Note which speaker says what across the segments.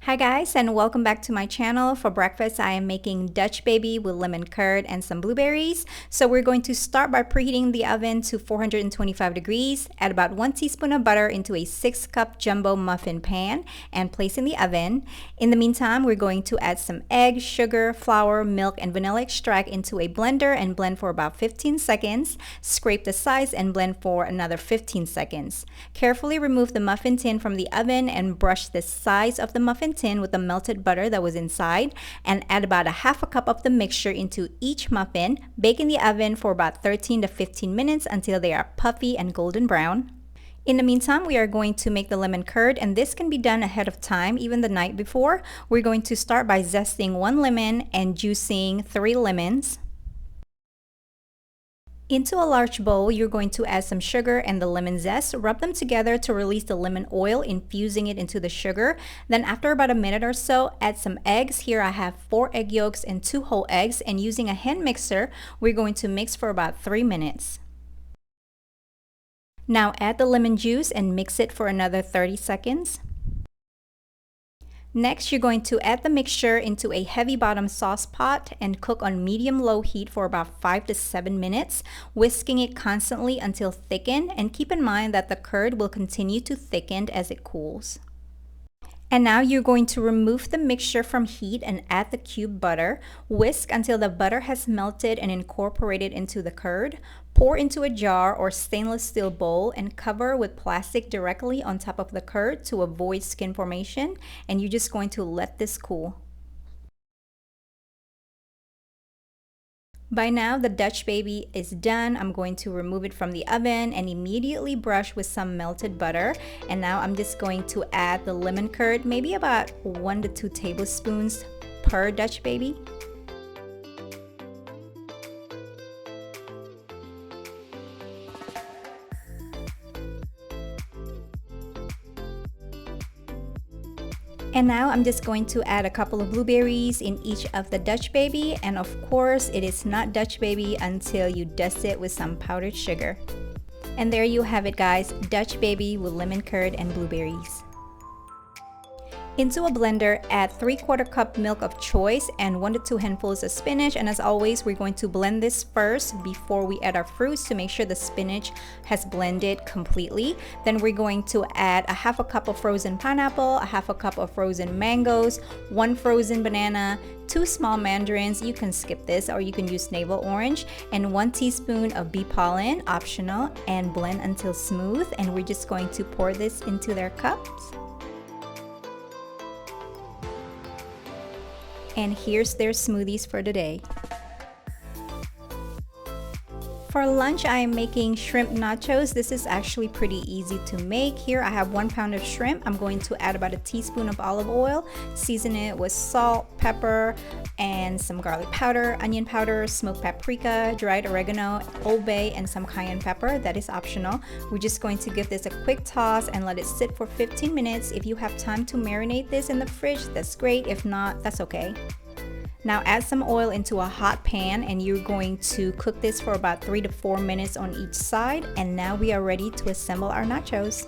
Speaker 1: Hi guys, and welcome back to my channel. For breakfast, I am making Dutch baby with lemon curd and some blueberries. So we're going to start by preheating the oven to 425 degrees. Add about 1 teaspoon of butter into a 6-cup jumbo muffin pan and place in the oven. In the meantime, we're going to add some egg, sugar, flour, milk, and vanilla extract into a blender and blend for about 15 seconds. Scrape the sides and blend for another 15 seconds. Carefully remove the muffin tin from the oven and brush the sides of the muffin tin with the melted butter that was inside, and add about a half a cup of the mixture into each muffin. Bake in the oven for about 13 to 15 minutes until they are puffy and golden brown. In the meantime, we are going to make the lemon curd, and this can be done ahead of time, even the night before. We're going to start by zesting 1 lemon and juicing 3 lemons. Into a large bowl, you're going to add some sugar and the lemon zest. Rub them together to release the lemon oil, infusing it into the sugar. Then after about a minute or so, add some eggs. Here I have 4 egg yolks and 2 whole eggs, and using a hand mixer, we're going to mix for about 3 minutes. Now add the lemon juice and mix it for another 30 seconds. Next, you're going to add the mixture into a heavy bottom sauce pot and cook on medium-low heat for about 5 to 7 minutes, whisking it constantly until thickened, and keep in mind that the curd will continue to thicken as it cools. And now you're going to remove the mixture from heat and add the cubed butter. Whisk until the butter has melted and incorporated into the curd. Pour into a jar or stainless steel bowl and cover with plastic directly on top of the curd to avoid skin formation. And you're just going to let this cool. By now, the Dutch baby is done. I'm going to remove it from the oven and immediately brush with some melted butter. And now I'm just going to add the lemon curd, maybe about 1 to 2 tablespoons per Dutch baby. And now I'm just going to add a couple of blueberries in each of the Dutch baby, and of course it is not Dutch baby until you dust it with some powdered sugar. And there you have it guys, Dutch baby with lemon curd and blueberries. Into a blender, add 3/4 cup milk of choice and 1 to 2 handfuls of spinach, and as always we're going to blend this first before we add our fruits to make sure the spinach has blended completely. Then we're going to add a half a cup of frozen pineapple, a half a cup of frozen mangoes, 1 frozen banana, 2 small mandarins, you can skip this or you can use navel orange, and 1 teaspoon of bee pollen, optional, and blend until smooth. And we're just going to pour this into their cups. And here's their smoothies for the day. For lunch, I am making shrimp nachos. This is actually pretty easy to make. Here I have 1 pound of shrimp. I'm going to add about a teaspoon of olive oil, season it with salt, pepper, and some garlic powder, onion powder, smoked paprika, dried oregano, Old Bay, and some cayenne pepper. That is optional. We're just going to give this a quick toss and let it sit for 15 minutes. If you have time to marinate this in the fridge, that's great. If not, that's okay. Now add some oil into a hot pan and you're going to cook this for about 3 to 4 minutes on each side. And now we are ready to assemble our nachos.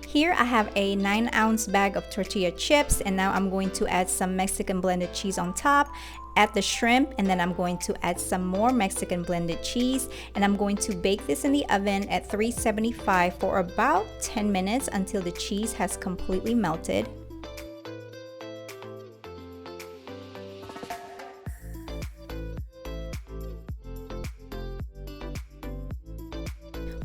Speaker 1: Here I have a 9-ounce bag of tortilla chips, and now I'm going to add some Mexican blended cheese on top. Add the shrimp, and then I'm going to add some more Mexican blended cheese, and I'm going to bake this in the oven at 375 for about 10 minutes until the cheese has completely melted.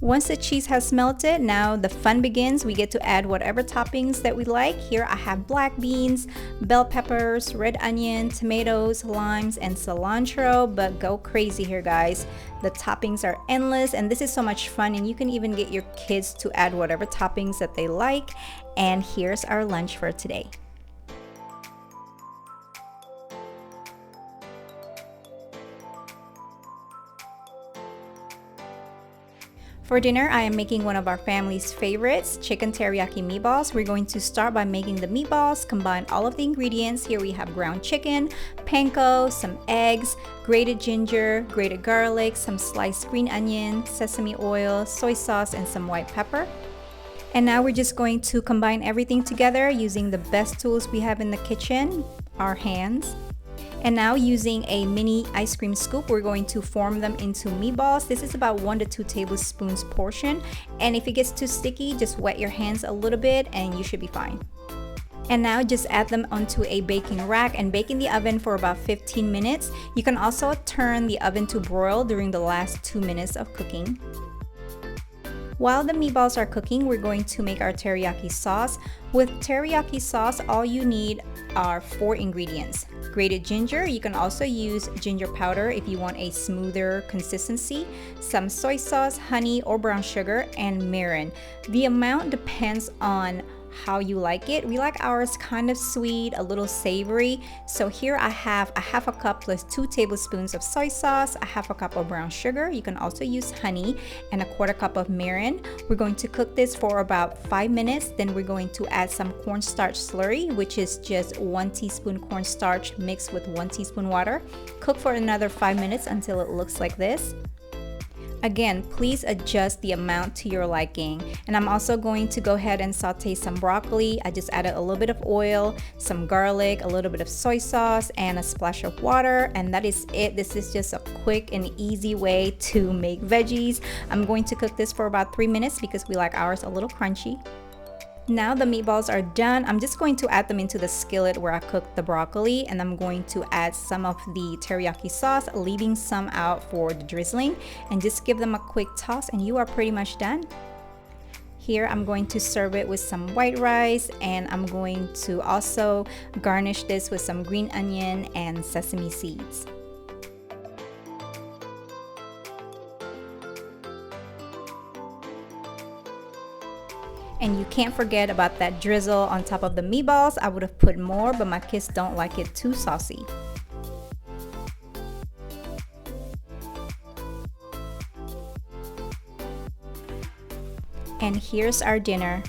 Speaker 1: Once the cheese has melted, now the fun begins. We get to add whatever toppings that we like. Here I have black beans, bell peppers, red onion, tomatoes, limes, and cilantro, but go crazy here guys. The toppings are endless and this is so much fun, and you can even get your kids to add whatever toppings that they like. And here's our lunch for today. For dinner, I am making one of our family's favorites, chicken teriyaki meatballs. We're going to start by making the meatballs, combine all of the ingredients. Here we have ground chicken, panko, some eggs, grated ginger, grated garlic, some sliced green onion, sesame oil, soy sauce, and some white pepper. And now we're just going to combine everything together using the best tools we have in the kitchen, our hands. And now using a mini ice cream scoop, we're going to form them into meatballs. This is about 1 to 2 tablespoons portion. And if it gets too sticky, just wet your hands a little bit and you should be fine. And now just add them onto a baking rack and bake in the oven for about 15 minutes. You can also turn the oven to broil during the last 2 minutes of cooking. While the meatballs are cooking, we're going to make our teriyaki sauce. With teriyaki sauce, all you need are 4 ingredients. Grated ginger, you can also use ginger powder if you want a smoother consistency, some soy sauce, honey or brown sugar, and mirin. The amount depends on how you like it. We like ours kind of sweet, a little savory. So here I have a half a cup plus 2 tablespoons of soy sauce, a half a cup of brown sugar. You can also use honey, and a 1/4 cup of mirin. We're going to cook this for about 5 minutes. Then we're going to add some cornstarch slurry, which is just 1 teaspoon cornstarch mixed with 1 teaspoon water. Cook for another 5 minutes until it looks like this. Again, please adjust the amount to your liking. And I'm also going to go ahead and saute some broccoli. I just added a little bit of oil, some garlic, a little bit of soy sauce, and a splash of water. And that is it. This is just a quick and easy way to make veggies. I'm going to cook this for about 3 minutes because we like ours a little crunchy. Now the meatballs are done. I'm just going to add them into the skillet where I cooked the broccoli, and I'm going to add some of the teriyaki sauce, leaving some out for the drizzling, and just give them a quick toss and you are pretty much done. Here I'm going to serve it with some white rice, and I'm going to also garnish this with some green onion and sesame seeds. And you can't forget about that drizzle on top of the meatballs. I would have put more, but my kids don't like it too saucy. And here's our dinner.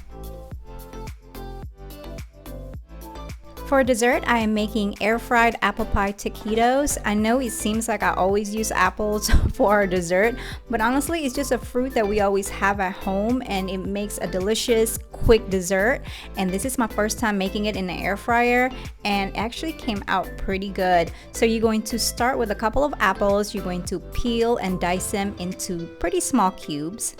Speaker 1: For dessert, I am making air-fried apple pie taquitos. I know it seems like I always use apples for our dessert, but honestly, it's just a fruit that we always have at home, and it makes a delicious, quick dessert. And this is my first time making it in the air fryer, and it actually came out pretty good. So you're going to start with a couple of apples. You're going to peel and dice them into pretty small cubes.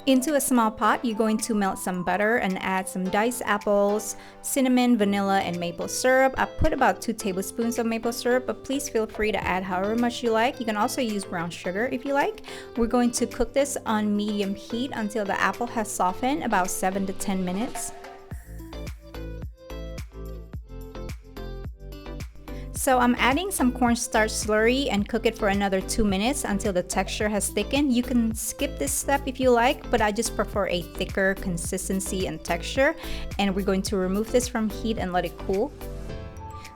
Speaker 1: Into a small pot, you're going to melt some butter and add some diced apples, cinnamon, vanilla, and maple syrup. I put about 2 tablespoons of maple syrup, but please feel free to add however much you like. You can also use brown sugar if you like. We're going to cook this on medium heat until the apple has softened, about 7 to 10 minutes. So I'm adding some cornstarch slurry and cook it for another 2 minutes until the texture has thickened. You can skip this step if you like, but I just prefer a thicker consistency and texture. And we're going to remove this from heat and let it cool.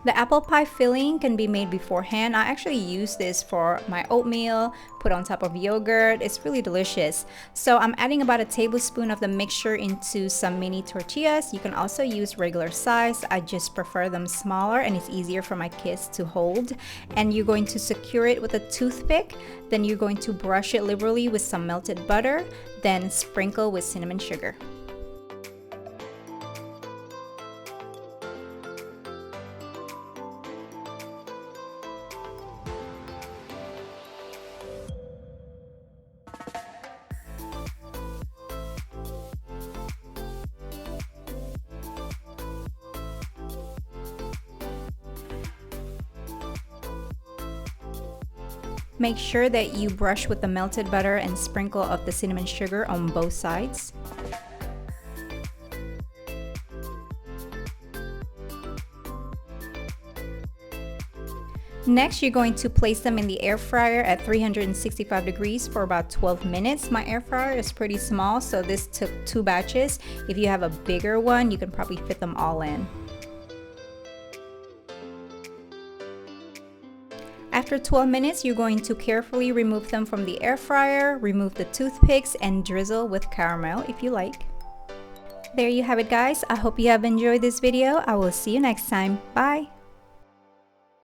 Speaker 1: The apple pie filling can be made beforehand. I actually use this for my oatmeal, put on top of yogurt. It's really delicious. So I'm adding about a tablespoon of the mixture into some mini tortillas. You can also use regular size. I just prefer them smaller and it's easier for my kids to hold. And you're going to secure it with a toothpick. Then you're going to brush it liberally with some melted butter, then sprinkle with cinnamon sugar. Make sure that you brush with the melted butter and sprinkle of the cinnamon sugar on both sides. Next, you're going to place them in the air fryer at 365 degrees for about 12 minutes. My air fryer is pretty small, so this took 2 batches. If you have a bigger one, you can probably fit them all in. After 12 minutes, you're going to carefully remove them from the air fryer, remove the toothpicks, and drizzle with caramel if you like. There you have it, guys. I hope you have enjoyed this video. I will see you next time. Bye!